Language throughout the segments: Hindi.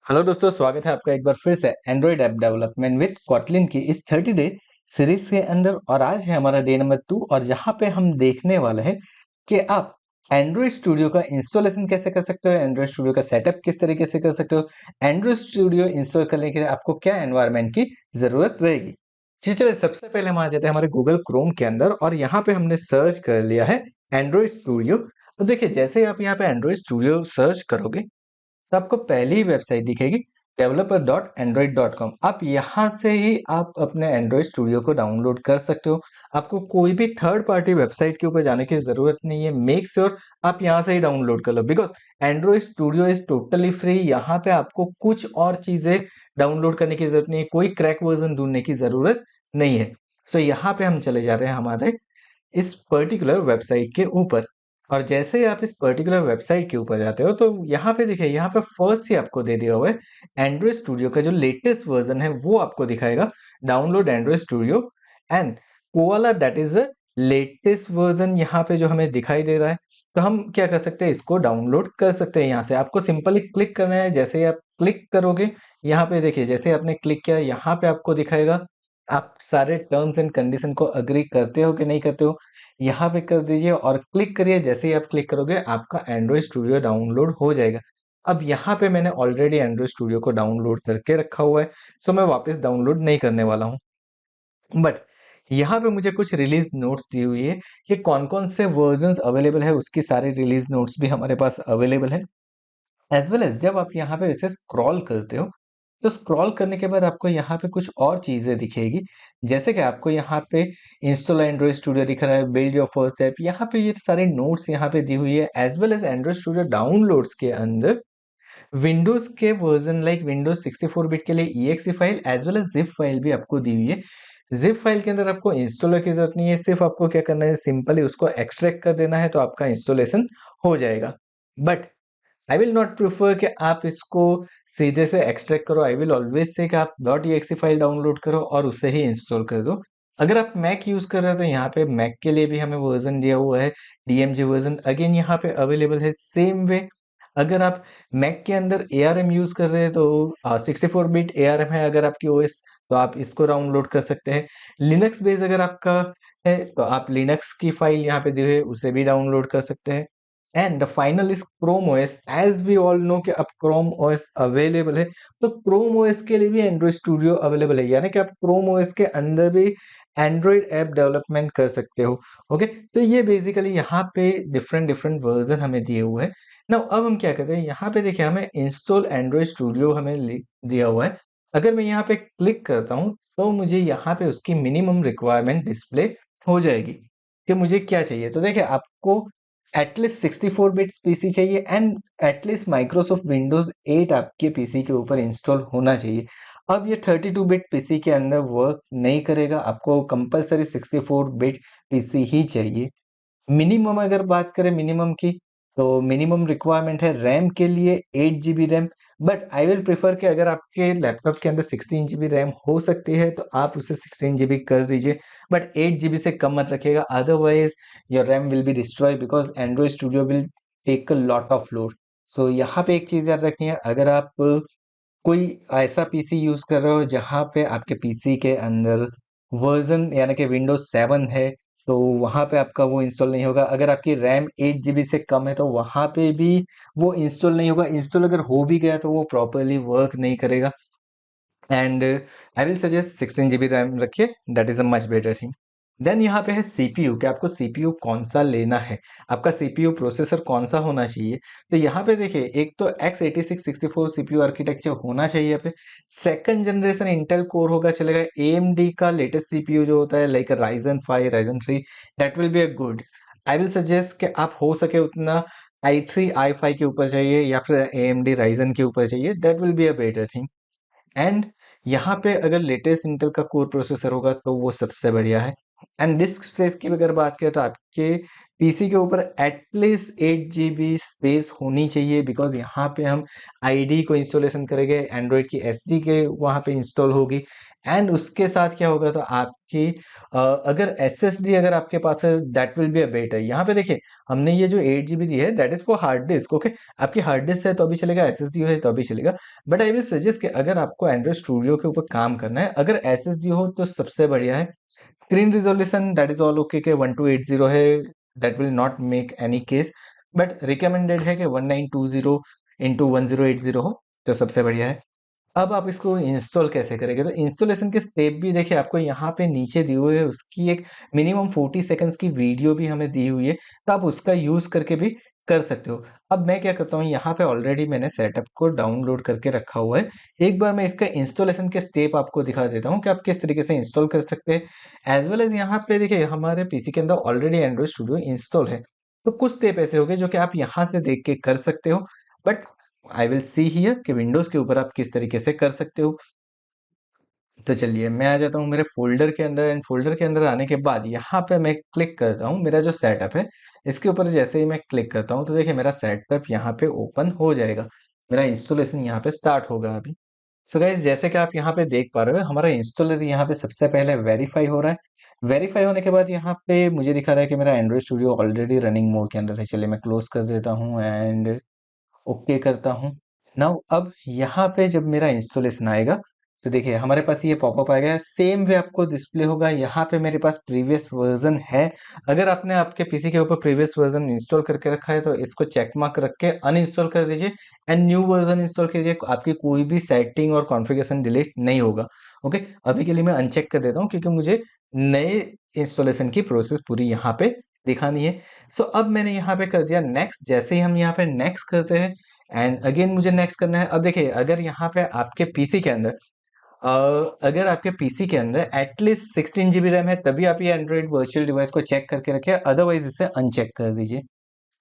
हेलो दोस्तों, स्वागत है आपका एक बार फिर से Android app development with Kotlin की इस 30 डे सीरीज के अंदर। और आज है हमारा डे नंबर 2 और जहां पे हम देखने वाले हैं कि आप एंड्रॉइड स्टूडियो का इंस्टॉलेशन कैसे कर सकते हो, एंड्रॉइड स्टूडियो का सेटअप किस तरीके से कर सकते हो, एंड्रॉइड स्टूडियो इंस्टॉल करने के लिए आपको क्या एनवायरनमेंट की जरूरत रहेगी। जी चलिए, सबसे पहले हम आ जाते हैं हमारे गूगल क्रोम के अंदर और यहाँ पे हमने सर्च कर लिया है एंड्रॉइड स्टूडियो। तो देखिए, जैसे ही आप यहाँ पे एंड्रॉइड स्टूडियो सर्च करोगे तो आपको पहली ही वेबसाइट दिखेगी developer.android.com। आप यहाँ से ही आप अपने एंड्रॉइड स्टूडियो को डाउनलोड कर सकते हो। आपको कोई भी थर्ड पार्टी वेबसाइट के ऊपर जाने की जरूरत नहीं है। मेक श्योर आप यहाँ से ही डाउनलोड कर लो, because android studio is totally free. यहाँ पे आपको कुछ और चीजें डाउनलोड करने की जरूरत नहीं है, कोई क्रैक वर्जन ढूंढने की जरूरत नहीं है। सो यहाँ पे हम चले जा रहे हैं हमारे इस पर्टिकुलर वेबसाइट के ऊपर। और जैसे ही आप इस पर्टिकुलर वेबसाइट के ऊपर जाते हो तो यहाँ पे देखिए, यहाँ पे फर्स्ट ही आपको दे दिया हुआ है एंड्रॉइड स्टूडियो का जो लेटेस्ट वर्जन है वो आपको दिखाएगा, download Android studio and koala, that is the latest version यहाँ पे जो हमें दिखाई दे रहा है। तो हम क्या कर सकते हैं, इसको डाउनलोड कर सकते हैं। यहाँ से आपको सिंपली क्लिक करना है। जैसे ही आप क्लिक करोगे, यहाँ पे देखिए, जैसे आपने क्लिक किया यहाँ पे आपको दिखाएगा आप सारे टर्म्स एंड कंडीशन को अग्री करते हो कि नहीं करते हो। यहाँ पे कर दीजिए और क्लिक करिए। जैसे ही आप क्लिक करोगे आपका एंड्रॉइड स्टूडियो डाउनलोड हो जाएगा। अब यहाँ पे मैंने ऑलरेडी एंड्रॉइड स्टूडियो को डाउनलोड करके रखा हुआ है, सो मैं वापस डाउनलोड नहीं करने वाला हूँ। बट यहाँ पे मुझे कुछ रिलीज नोट्स दी हुई है कि कौन कौन से वर्जन्स अवेलेबल है, उसकी सारी रिलीज नोट्स भी हमारे पास अवेलेबल है। एज वेल एज जब आप यहाँ पे इसे स्क्रॉल करते हो तो स्क्रॉल करने के बाद आपको यहाँ पे कुछ और चीजें दिखेगी। जैसे कि आपको यहाँ पे इंस्टॉल एंड्रॉइड स्टूडियो दिख रहा है, बिल्ड योर फर्स्ट ऐप, यहाँ पे ये सारे नोट्स यहाँ पे दी हुई है। As well as android studio downloads के अंदर विंडोज के वर्जन लाइक विंडोज 64 बिट के लिए EXE file as well as zip file भी आपको दी हुई है। जिप फाइल के अंदर आपको इंस्टॉलर की जरूरत नहीं है, सिर्फ आपको क्या करना है, सिंपली उसको एक्सट्रैक्ट कर देना है तो आपका इंस्टॉलेशन हो जाएगा। But I will not prefer कि आप इसको सीधे से एक्सट्रैक्ट करो। आई विल ऑलवेज से कि आप .exe फाइल डाउनलोड करो और उसे ही इंस्टॉल कर दो। अगर आप मैक यूज कर रहे हो तो यहाँ पे मैक के लिए भी हमें वर्जन दिया हुआ है, DMG वर्जन अगेन यहाँ पे अवेलेबल है। सेम वे अगर आप मैक के अंदर ARM यूज कर रहे हैं तो 64 बिट ARM है अगर आपकी OS, तो आप इसको डाउनलोड कर सकते हैं। लिनक्स बेस अगर आपका है तो आप लिनक्स की फाइल यहाँ पे जो है उसे भी डाउनलोड कर सकते हैं। And the final is chrome OS. As we all know कि अब क्रोम ओएस अवेलेबल है, तो क्रोम ओएस के लिए भी एंड्रॉइड स्टूडियो अवेलेबल है, यानी कि आप क्रोम ओएस के अंदर भी एंड्रॉइड ऐप डेवलपमेंट कर सकते हो। ओके, तो ये बेसिकली यहाँ पे डिफरेंट डिफरेंट वर्जन हमें दिए हुए हैं। ना अब हम क्या करते हैं, यहाँ पे देखिए हमें इंस्टॉल एंड्रॉइड स्टूडियो हमें दिया हुआ है। अगर मैं यहाँ पे क्लिक करता हूँ तो मुझे यहाँ पे उसकी मिनिमम रिक्वायरमेंट डिस्प्ले हो जाएगी कि मुझे क्या चाहिए। तो देखिए, आपको एटलीस्ट 64 बिट्स पीसी चाहिए एंड एटलीस्ट माइक्रोसॉफ्ट विंडोज 8 आपके पीसी के ऊपर इंस्टॉल होना चाहिए। अब ये 32 बिट पीसी के अंदर वर्क नहीं करेगा, आपको कंपलसरी 64 बिट पीसी ही चाहिए। मिनिमम अगर बात करें मिनिमम की, तो मिनिमम रिक्वायरमेंट है रैम के लिए 8 GB RAM. But I will prefer कि अगर आपके लैपटॉप के अंदर 16 GB रैम हो सकती है तो आप उसे 16 GB कर दीजिए, बट 8 GB से कम मत रखिएगा, otherwise your RAM will be destroy because android studio will take a lot of load. So यहाँ पे एक चीज याद रखनी है, अगर आप कोई ऐसा पीसी यूज कर रहे हो जहाँ पे आपके पीसी के अंदर वर्जन यानी कि विंडोज 7 है, तो वहां पे आपका वो इंस्टॉल नहीं होगा। अगर आपकी रैम 8 GB से कम है तो वहां पे भी वो इंस्टॉल नहीं होगा। इंस्टॉल अगर हो भी गया तो वो प्रॉपरली वर्क नहीं करेगा। And I will suggest 16 GB RAM रखिए, that is a much better thing. Then यहाँ पे है CPU कि आपको CPU कौन सा लेना है, आपका CPU प्रोसेसर कौन सा होना चाहिए। तो यहाँ पे देखिए, एक तो x86-64 CPU आर्किटेक्चर होना चाहिए यहाँ पे। सेकंड जनरेशन इंटेल कोर होगा चलेगा। AMD का लेटेस्ट CPU जो होता है like Ryzen 5 Ryzen 3, that will be a good. I will suggest कि आप हो सके उतना i3 i5 के ऊपर चाहिए या फिर AMD Ryzen के ऊपर चाहिए, that will be a better thing. And यहाँ पे अगर लेटेस्ट इंटेल का कोर प्रोसेसर होगा तो वो सबसे बढ़िया है। एंड डिस्क स्पेस की अगर बात करें तो आपके पीसी के ऊपर एटलीस्ट 8 GB स्पेस होनी चाहिए, बिकॉज यहाँ पे हम आईडी को इंस्टॉलेशन करेंगे, एंड्रॉयड की एसडी के वहाँ पे इंस्टॉल होगी। एंड उसके साथ क्या होगा, तो आपकी अगर एसएसडी अगर आपके पास है, that will be a better. यहाँ पे देखिए हमने ये जो 8 GB दी है, that is for hard disk. Okay, आपकी हार्ड डिस्क है तो अभी चलेगा, एसएसडी है तो अभी चलेगा। बट आई विल सजेस्ट कि अगर आपको एंड्रॉइड स्टूडियो के ऊपर काम करना है, अगर एसएसडी हो तो सबसे बढ़िया है। Screen resolution that is all okay के 1280 है, that will not make any case, but recommended है कि 1920 × 1080 हो तो सबसे बढ़िया है। अब आप इसको इंस्टॉल कैसे करेंगे, तो इंस्टॉलेशन के स्टेप भी देखिए आपको यहाँ पे नीचे दी हुई है, उसकी एक मिनिमम 40 सेकंड्स की वीडियो भी हमें दी हुई है, तो आप उसका यूज करके भी कर सकते हो। अब मैं क्या करता हूँ, यहाँ पे ऑलरेडी मैंने सेटअप को डाउनलोड करके रखा हुआ है। एक बार मैं इसका इंस्टॉलेशन के स्टेप आपको दिखा देता हूँ कि आप किस तरीके से इंस्टॉल कर सकते हैं। एज वेल एज यहाँ पे देखिए हमारे पीसी के अंदर ऑलरेडी एंड्रॉइड स्टूडियो इंस्टॉल है, तो कुछ स्टेप ऐसे हो गए जो कि आप यहाँ से देख के कर सकते हो। But I will see here कि विंडोज के ऊपर आप किस तरीके से कर सकते हो। तो चलिए मैं आ जाता हूँ मेरे फोल्डर के अंदर, एंड फोल्डर के अंदर आने के बाद यहाँ पे मैं क्लिक करता हूँ मेरा जो सेटअप है, इसके ऊपर जैसे ही मैं क्लिक करता हूँ तो देखिए मेरा सेटअप यहाँ पे ओपन हो जाएगा, मेरा इंस्टॉलेशन यहाँ पे स्टार्ट होगा अभी। सो गाइज जैसे कि आप यहाँ पे देख पा रहे हो, हमारा इंस्टॉलर यहाँ पे सबसे पहले वेरीफाई हो रहा है। वेरीफाई होने के बाद यहाँ पे मुझे दिखा रहा है कि मेरा Android studio already running mode के अंदर है। चलिए मैं क्लोज कर देता हूँ एंड ओके करता हूँ। नाउ अब यहाँ पे जब मेरा इंस्टॉलेशन आएगा तो देखिए हमारे पास ये पॉपअप आएगा, सेम वे आपको डिस्प्ले होगा। यहाँ पे मेरे पास प्रीवियस वर्जन है, अगर आपने आपके पीसी के ऊपर प्रीवियस वर्जन इंस्टॉल करके रखा है तो इसको चेक मार्क रख के अनइंस्टॉल कर दीजिए एंड न्यू वर्जन इंस्टॉल कीजिए, आपकी कोई भी सेटिंग और कॉन्फ़िगरेशन डिलीट नहीं होगा। ओके, अभी के लिए मैं अनचेक कर देता हूँ क्योंकि मुझे नए इंस्टॉलेशन की प्रोसेस पूरी यहाँ पे दिखानी है। सो अब मैंने यहाँ पे कर दिया नेक्स्ट। जैसे ही हम यहाँ पे नेक्स्ट करते हैं एंड अगेन मुझे नेक्स्ट करना है। अब देखिए अगर यहाँ पे आपके पीसी के अंदर अगर आपके पीसी के अंदर एटलीस्ट 16 GB रैम है तभी आप ये एंड्रॉइड वर्चुअल डिवाइस को चेक करके रखें, अदरवाइज इसे अनचेक कर दीजिए।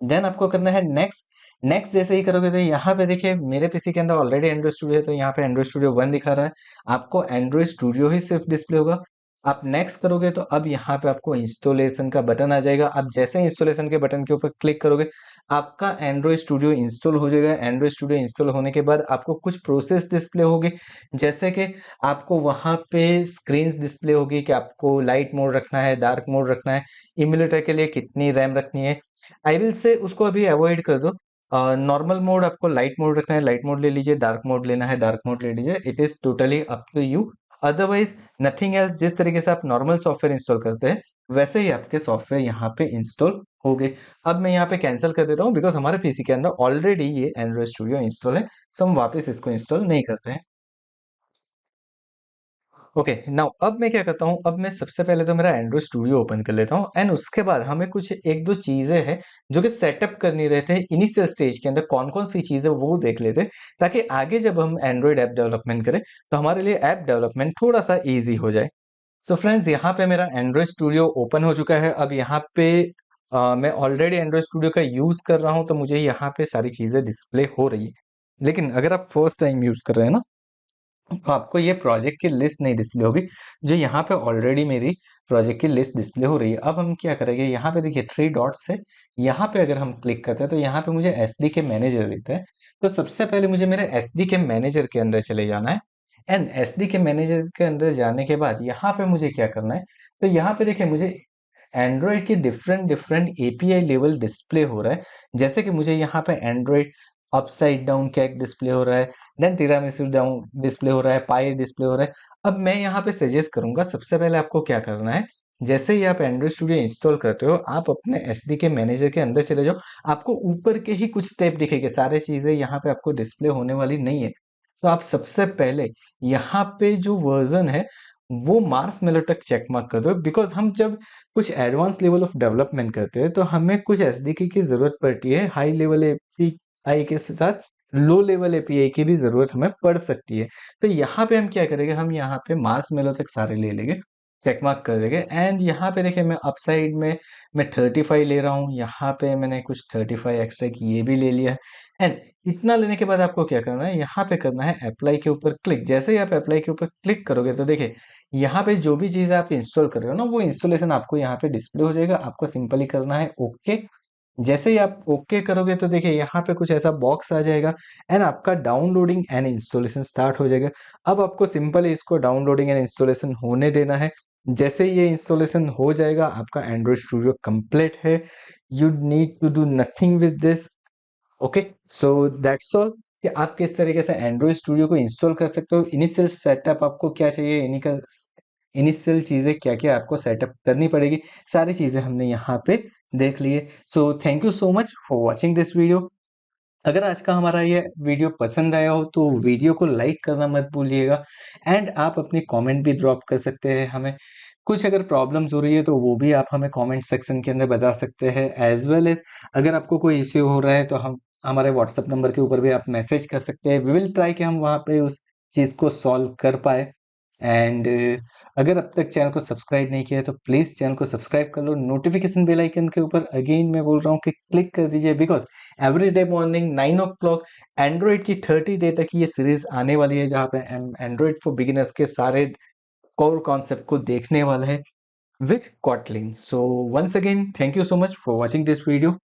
देन आपको करना है नेक्स्ट। नेक्स्ट जैसे ही करोगे तो यहाँ पे देखिए मेरे पीसी के अंदर ऑलरेडी एंड्रॉइड स्टूडियो है, तो यहाँ पे एंड्रॉइड स्टूडियो 1 दिखा रहा है, आपको एंड्रॉइड स्टूडियो ही सिर्फ डिस्प्ले होगा। आप नेक्स्ट करोगे तो अब यहाँ पे आपको इंस्टॉलेशन का बटन आ जाएगा। आप जैसे ही इंस्टॉलेशन के बटन के ऊपर क्लिक करोगे आपका एंड्रॉइड स्टूडियो इंस्टॉल हो जाएगा। एंड्रॉइड स्टूडियो इंस्टॉल होने के बाद आपको कुछ प्रोसेस डिस्प्ले होगी, जैसे कि आपको वहाँ पे स्क्रीन डिस्प्ले होगी कि आपको लाइट मोड रखना है, डार्क मोड रखना है, इम्यूलेटर के लिए कितनी रैम रखनी है। आई विल से उसको अभी अवॉइड कर दो। नॉर्मल मोड आपको लाइट मोड रखना है, लाइट मोड ले लीजिए, डार्क मोड लेना है, डार्क मोड ले लीजिए, it is totally up to you. Otherwise nothing else, जिस तरीके से आप नॉर्मल सॉफ्टवेयर इंस्टॉल करते हैं वैसे ही आपके सॉफ्टवेयर यहाँ पे इंस्टॉल हो गए। अब मैं यहाँ पे कैंसिल कर देता हूँ बिकॉज हमारे पीसी के अंदर ऑलरेडी ये एंड्रॉइड स्टूडियो इंस्टॉल है, सो हम वापस इसको इंस्टॉल नहीं करते हैं। ओके, नाउ अब मैं क्या करता हूँ, अब मैं सबसे पहले तो मेरा एंड्रॉइड स्टूडियो ओपन कर लेता हूँ एंड उसके बाद हमें कुछ एक दो चीजें हैं जो कि सेटअप करनी रहते हैं इनिशियल स्टेज के अंदर, कौन कौन सी चीजें वो देख लेते हैं ताकि आगे जब हम एंड्रॉइड ऐप डेवलपमेंट करें तो हमारे लिए ऐप डेवलपमेंट थोड़ा सा ईजी हो जाए। सो फ्रेंड्स यहाँ पे मेरा एंड्रॉइड स्टूडियो ओपन हो चुका है। अब यहाँ पे मैं ऑलरेडी एंड्रॉइड स्टूडियो का यूज कर रहा हूँ तो मुझे यहाँ पे सारी चीजें डिस्प्ले हो रही है। लेकिन अगर आप फर्स्ट टाइम यूज कर रहे हैं ना तो आपको ये प्रोजेक्ट की लिस्ट नहीं डिस्प्ले होगी, जो यहाँ पे ऑलरेडी मेरी प्रोजेक्ट की लिस्ट डिस्प्ले हो रही है। अब हम क्या करेंगे, यहाँ पे देखिए 3 डॉट्स है, यहाँ पे अगर हम क्लिक करते हैं तो यहाँ पे मुझे एसडी के मैनेजर दिखता है। तो सबसे पहले मुझे मेरे एसडी के मैनेजर के अंदर चले जाना है एंड एसडी के मैनेजर के अंदर जाने के बाद यहाँ पे मुझे क्या करना है, तो यहाँ पे देखिए मुझे एंड्रॉयड की different different API level display हो रहा है। जैसे कि मुझे यहाँ पे एंड्रॉयड अपसाइड डाउन कैक डिस्प्ले हो रहा है, देन तिरामिसु डाउन डिस्प्ले हो रहा है, पाई डिस्प्ले हो रहा है। अब मैं यहाँ पे सजेस्ट करूंगा सबसे पहले आपको क्या करना है, जैसे ही आप एंड्रॉइड स्टूडियो इंस्टॉल करते हो आप अपने एसडी के मैनेजर के अंदर चले जाओ। आपको ऊपर के ही कुछ स्टेप दिखेंगे, सारे चीजें यहाँ पे आपको डिस्प्ले होने वाली नहीं है। तो आप सबसे पहले यहाँ पे जो वर्जन है वो मार्स मेलो तक चेक मार्क कर दो, बिकॉज हम जब कुछ एडवांस लेवल ऑफ डेवलपमेंट करते हैं तो हमें कुछ एसडीके की जरूरत पड़ती है, हाई लेवल एपीआई के साथ लो लेवल एपीआई की भी जरूरत हमें पड़ सकती है। तो यहाँ पे हम क्या करेंगे, हम यहाँ पे मार्स मेलो तक सारे ले लेंगे, चेक मार्क कर देंगे। एंड यहाँ पे देखिए मैं अपसाइड में मैं 35 ले रहा हूँ, यहाँ पे मैंने कुछ 35 एक्स्ट्रा की ये भी ले लिया है। एंड इतना लेने के बाद आपको क्या करना है, यहाँ पे करना है अप्लाई के ऊपर क्लिक। जैसे ही आप अप्लाई के ऊपर क्लिक करोगे तो देखिए यहाँ पे जो भी चीज़ आप इंस्टॉल कर रहे हो ना, वो इंस्टॉलेशन आपको यहाँ पे डिस्प्ले हो जाएगा। आपको सिंपली करना है ओके। जैसे ही आप ओके करोगे तो देखिए यहाँ पे कुछ ऐसा बॉक्स आ जाएगा एंड आपका डाउनलोडिंग एंड इंस्टॉलेशन स्टार्ट हो जाएगा। अब आपको सिंपली इसको डाउनलोडिंग एंड इंस्टॉलेशन होने देना है। जैसे ही ये इंस्टॉलेशन हो जाएगा, आपका एंड्रॉइड स्टूडियो कंप्लीट है। You need to do nothing with this. Okay, so that's all कि आप किस तरीके से एंड्रॉइड स्टूडियो को इंस्टॉल कर सकते हो। इनिशियल सेटअप आपको क्या चाहिए, इनिशियल चीज़ें क्या क्या आपको सेटअप करनी पड़ेगी, सारी चीज़ें हमने यहाँ पे देख लिए। So thank you so much for watching this video. अगर आज का हमारा ये वीडियो पसंद आया हो तो वीडियो को लाइक करना मत भूलिएगा एंड आप अपनी कमेंट भी ड्रॉप कर सकते हैं हमें। कुछ अगर प्रॉब्लम्स हो रही है तो वो भी आप हमें कमेंट सेक्शन के अंदर बता सकते हैं। एज वेल एज अगर आपको कोई इश्यू हो रहा है तो हम हमारे व्हाट्सएप नंबर के ऊपर भी आप मैसेज कर सकते हैं। वी विल ट्राई कि हम वहाँ पे उस चीज़ को सॉल्व कर पाए। एंड अगर अब तक चैनल को सब्सक्राइब नहीं किया है तो प्लीज़ चैनल को सब्सक्राइब कर लो। नोटिफिकेशन बेल आइकन के ऊपर अगेन मैं बोल रहा हूँ कि क्लिक कर दीजिए, because everyday morning 9 o'clock Android की 30 डे तक ये सीरीज आने वाली है, जहाँ पे एंड्रॉइड फॉर बिगिनर्स के सारे कोर कॉन्सेप्ट को देखने वाला है with Kotlin. So once again, thank you so much for watching this video.